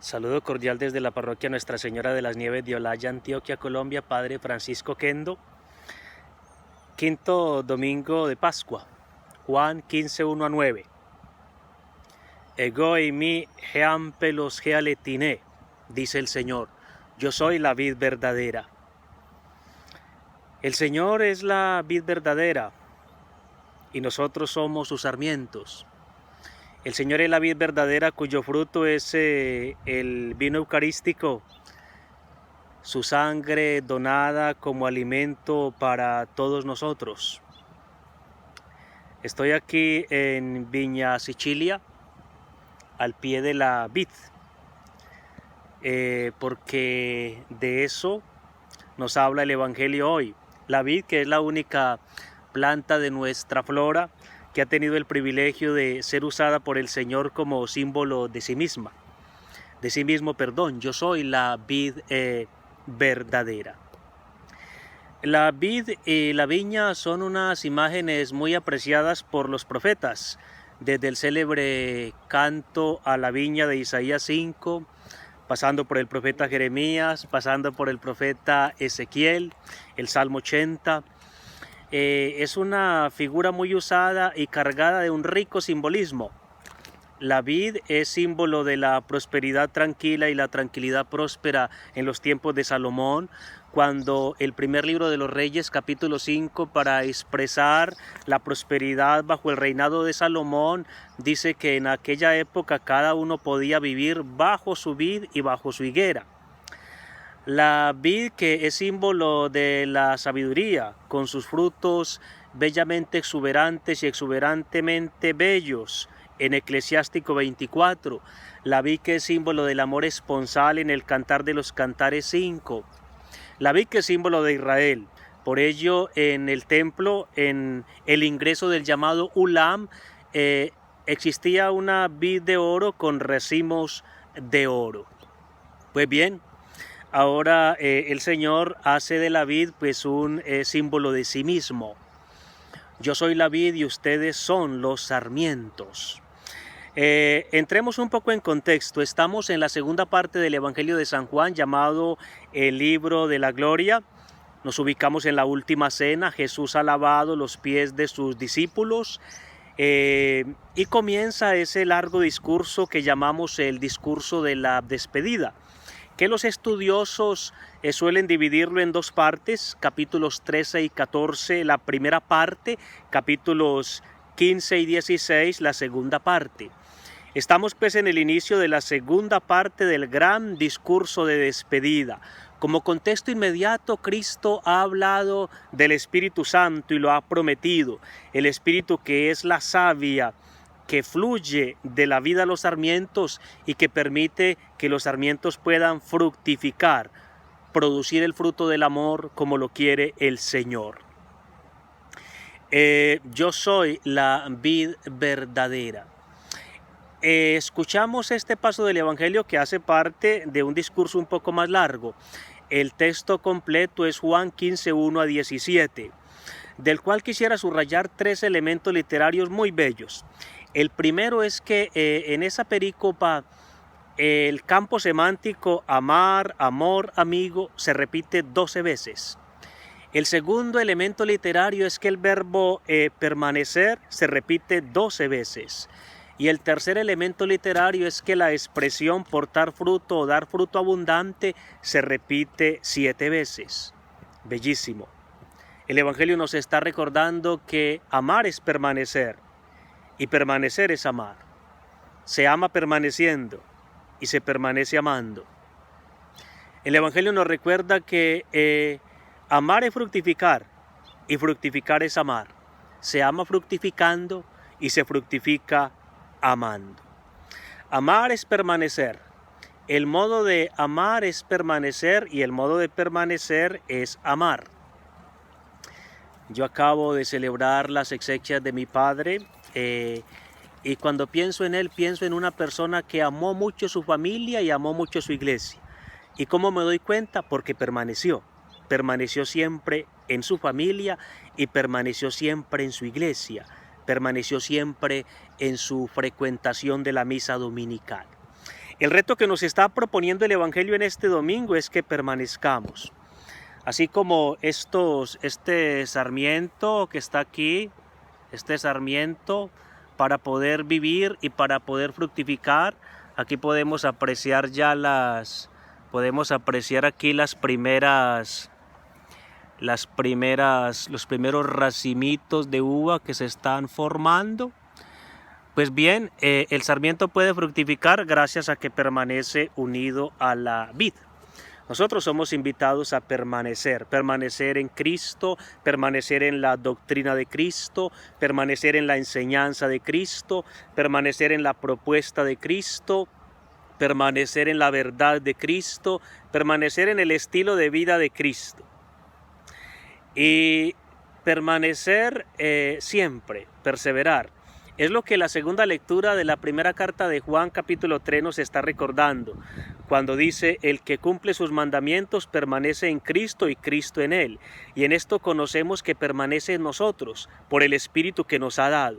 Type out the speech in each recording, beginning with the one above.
Saludo cordial desde la parroquia Nuestra Señora de las Nieves de Olaya, Antioquia, Colombia, Padre Francisco Kendo. Quinto domingo de Pascua, Juan 15, 1-9. Ego mi heam pelos gealetine, dice el Señor, yo soy la vid verdadera. El Señor es la vid verdadera y nosotros somos sus sarmientos. El Señor es la vid verdadera cuyo fruto es el vino eucarístico, su sangre donada como alimento para todos nosotros. Estoy aquí en Viña Sicilia, al pie de la vid, porque de eso nos habla el Evangelio hoy. La vid, que es la única planta de nuestra flora que ha tenido el privilegio de ser usada por el Señor como símbolo de sí misma. De sí mismo, perdón, yo soy la vid verdadera. La vid y la viña son unas imágenes muy apreciadas por los profetas, desde el célebre canto a la viña de Isaías 5, pasando por el profeta Jeremías, pasando por el profeta Ezequiel, el Salmo 80. Es una figura muy usada y cargada de un rico simbolismo. La vid es símbolo de la prosperidad tranquila y la tranquilidad próspera en los tiempos de Salomón, cuando el primer libro de los Reyes, capítulo 5, para expresar la prosperidad bajo el reinado de Salomón, dice que en aquella época cada uno podía vivir bajo su vid y bajo su higuera. La vid, que es símbolo de la sabiduría, con sus frutos bellamente exuberantes y exuberantemente bellos, en Eclesiástico 24, la vid, que es símbolo del amor esponsal, en el Cantar de los Cantares 5, la vid, que es símbolo de Israel. Por ello, en el templo, en el ingreso del llamado Ulam, existía una vid de oro con racimos de oro. Pues bien, ahora el Señor hace de la vid pues un símbolo de sí mismo. Yo soy la vid y ustedes son los sarmientos. Entremos un poco en contexto. Estamos en la segunda parte del Evangelio de San Juan, llamado el Libro de la Gloria. Nos ubicamos en la última cena. Jesús ha lavado los pies de sus discípulos y comienza ese largo discurso que llamamos el discurso de la despedida, que los estudiosos suelen dividirlo en dos partes, capítulos 13 y 14, la primera parte, capítulos 15 y 16, la segunda parte. Estamos pues en el inicio de la segunda parte del gran discurso de despedida. Como contexto inmediato, Cristo ha hablado del Espíritu Santo y lo ha prometido, el Espíritu que es la savia, que fluye de la vida a los sarmientos y que permite que los sarmientos puedan fructificar, producir el fruto del amor como lo quiere el Señor. Yo soy la vid verdadera. Escuchamos este paso del Evangelio que hace parte de un discurso un poco más largo. El texto completo es Juan 15, 1-17, del cual quisiera subrayar tres elementos literarios muy bellos. El primero es que en esa perícopa el campo semántico amar, amor, amigo se repite 12 veces. El segundo elemento literario es que el verbo permanecer se repite 12 veces. Y el tercer elemento literario es que la expresión portar fruto o dar fruto abundante se repite 7 veces. Bellísimo. El Evangelio nos está recordando que amar es permanecer y permanecer es amar. Se ama permaneciendo y se permanece amando. El Evangelio nos recuerda que amar es fructificar y fructificar es amar. Se ama fructificando y se fructifica amando. Amar es permanecer. El modo de amar es permanecer y el modo de permanecer es amar. Yo acabo de celebrar las exequias de mi padre y cuando pienso en él, pienso en una persona que amó mucho su familia y amó mucho su iglesia. ¿Y cómo me doy cuenta? Porque permaneció siempre en su familia y permaneció siempre en su iglesia, permaneció siempre en su frecuentación de la misa dominical. El reto que nos está proponiendo el Evangelio en este domingo es que permanezcamos. Así como este sarmiento que está aquí, este sarmiento, para poder vivir y para poder fructificar, aquí podemos apreciar ya aquí los primeros racimitos de uva que se están formando. Pues bien, el sarmiento puede fructificar gracias a que permanece unido a la vid. Nosotros somos invitados a permanecer en Cristo, permanecer en la doctrina de Cristo, permanecer en la enseñanza de Cristo, permanecer en la propuesta de Cristo, permanecer en la verdad de Cristo, permanecer en el estilo de vida de Cristo. Y permanecer siempre, perseverar. Es lo que la segunda lectura de la primera carta de Juan capítulo 3 nos está recordando, cuando dice: el que cumple sus mandamientos permanece en Cristo y Cristo en él. Y en esto conocemos que permanece en nosotros por el Espíritu que nos ha dado.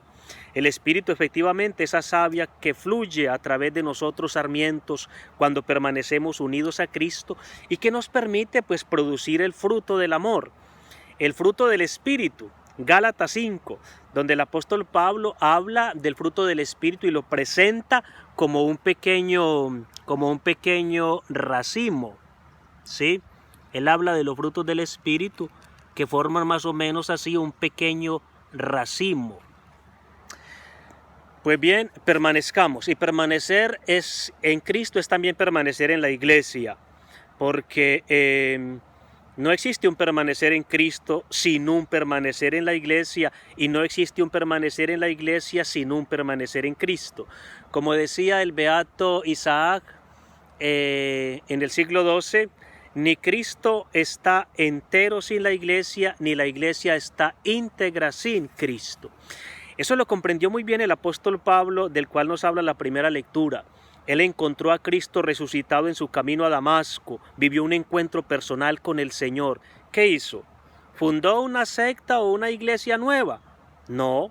El Espíritu, efectivamente, esa savia que fluye a través de nosotros sarmientos cuando permanecemos unidos a Cristo, y que nos permite pues producir el fruto del amor, el fruto del Espíritu. Gálatas 5, donde el apóstol Pablo habla del fruto del Espíritu y lo presenta como un pequeño racimo, ¿sí? Él habla de los frutos del Espíritu que forman más o menos así un pequeño racimo. Pues bien, permanezcamos, y permanecer en Cristo es también permanecer en la iglesia, porque no existe un permanecer en Cristo sin un permanecer en la iglesia, y no existe un permanecer en la iglesia sin un permanecer en Cristo. Como decía el beato Isaac en el siglo XII, ni Cristo está entero sin la iglesia, ni la iglesia está íntegra sin Cristo. Eso lo comprendió muy bien el apóstol Pablo, del cual nos habla la primera lectura. Él encontró a Cristo resucitado en su camino a Damasco, vivió un encuentro personal con el Señor. ¿Qué hizo? ¿Fundó una secta o una iglesia nueva? No.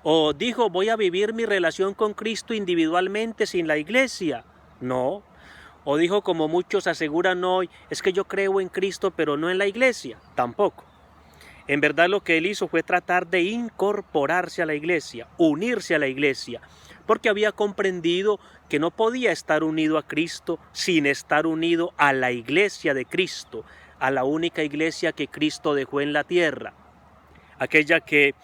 ¿O dijo: voy a vivir mi relación con Cristo individualmente sin la iglesia? No. ¿O dijo, como muchos aseguran hoy: es que yo creo en Cristo pero no en la iglesia? Tampoco. En verdad lo que él hizo fue tratar de incorporarse a la iglesia, unirse a la iglesia, porque había comprendido que no podía estar unido a Cristo sin estar unido a la iglesia de Cristo, a la única iglesia que Cristo dejó en la tierra, aquella que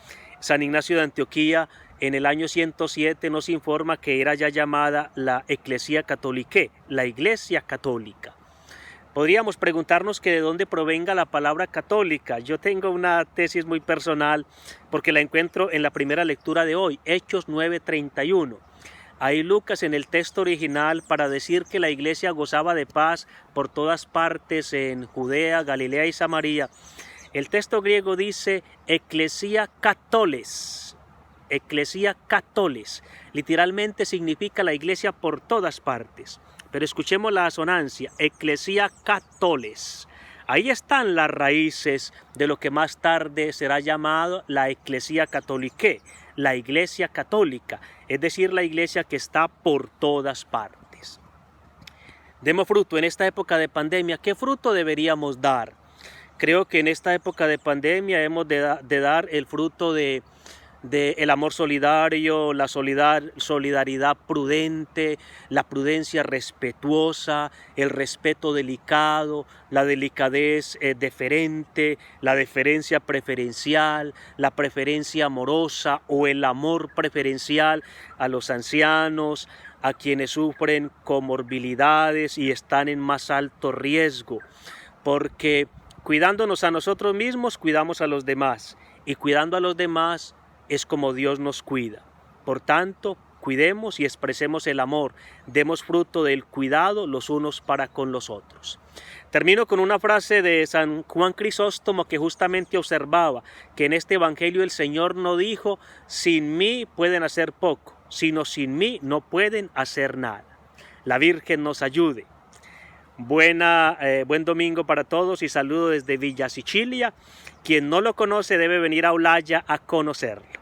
San Ignacio de Antioquía en el año 107 nos informa que era ya llamada la Ecclesia Catholicae, la iglesia católica. Podríamos preguntarnos que de dónde provenga la palabra católica. Yo tengo una tesis muy personal porque la encuentro en la primera lectura de hoy, Hechos 9:31. Ahí Lucas, en el texto original, para decir que la iglesia gozaba de paz por todas partes en Judea, Galilea y Samaria, el texto griego dice Ecclesia Catoles. Ecclesia Catoles. Literalmente significa la iglesia por todas partes. Pero escuchemos la asonancia, Ecclesia Catoles. Ahí están las raíces de lo que más tarde será llamado la Ecclesia Catholicae, la iglesia católica, es decir, la iglesia que está por todas partes. Demos fruto en esta época de pandemia. ¿Qué fruto deberíamos dar? Creo que en esta época de pandemia hemos de dar el fruto de el amor solidario, la solidaridad prudente, la prudencia respetuosa, el respeto delicado, la delicadez deferente, la deferencia preferencial, la preferencia amorosa o el amor preferencial a los ancianos, a quienes sufren comorbilidades y están en más alto riesgo, porque cuidándonos a nosotros mismos, cuidamos a los demás, y cuidando a los demás es como Dios nos cuida. Por tanto, cuidemos y expresemos el amor, demos fruto del cuidado los unos para con los otros. Termino con una frase de San Juan Crisóstomo, que justamente observaba que en este evangelio el Señor no dijo: sin mí pueden hacer poco, sino sin mí no pueden hacer nada. La Virgen nos ayude. Buen domingo para todos y saludo desde Villa Sicilia. Quien no lo conoce debe venir a Olaya a conocerlo.